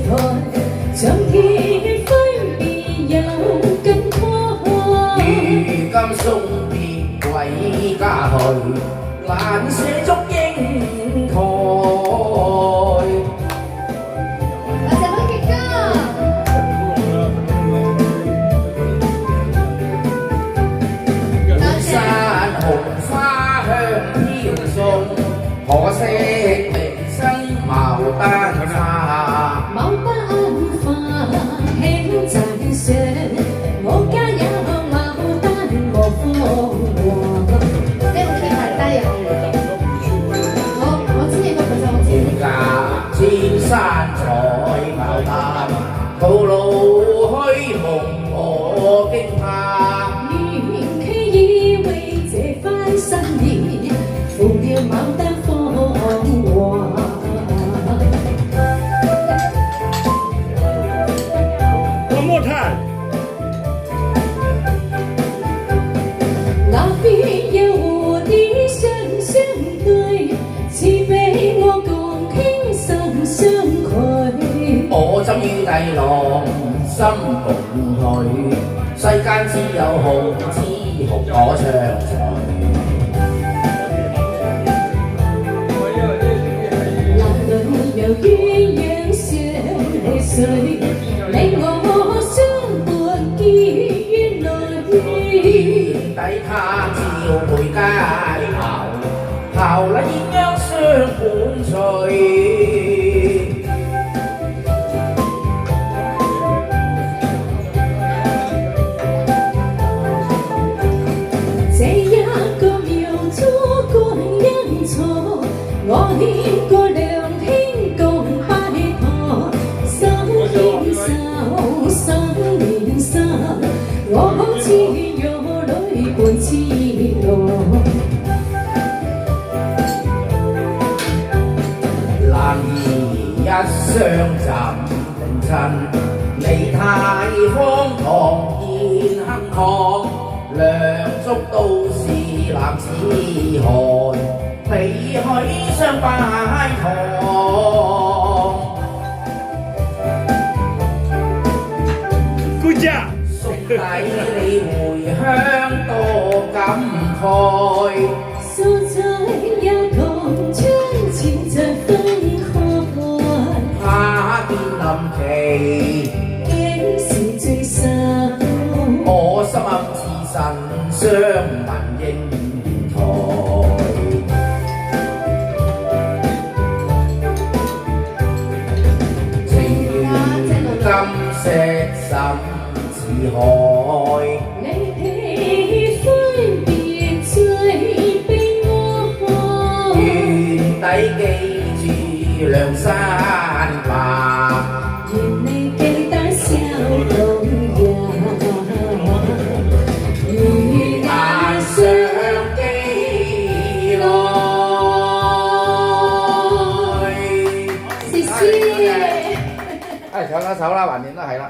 台，像鐵灰別有更開。如今送別歸家去，難捨足英蓋。大隻女極㗎！半山紅花香飄送，可惜平生牡丹花。牡丹花輕在上，我家有牡丹和鳳凰。呢個 key 係低啊！我知應該本身我知。天價千山採牡丹，徒勞虛夢我驚怕。元氣已為這番新意，負了牡丹芳華。One more time. 那邊有我的雙雙對，似比我共傾心相許。我枕於帝郎心共許，世間只有紅之紅可暢隨。男女有鸳鸯雙水，你我相伴結於淚。抵他朝回街頭，後來鴛鴦相伴隨。這一個苗族觀音錯，我牽過兩兄共拜託，心牽手，心連心，我好似玉女伴痴羅。難以一雙怎定親，你太荒唐見亨亢，梁祝都是男子漢，未許相拜堂。Good job. 送抵你回鄉多感慨，數載也同窗前着分開，他見臨期，竟是最深。我心暗自神相聞應台。情緣今夕甚似海，你喜歡別最悲哀，願底記住梁山伯，願你記得笑容如眼上記來。謝謝。唱一首啦，橫掂都係啦。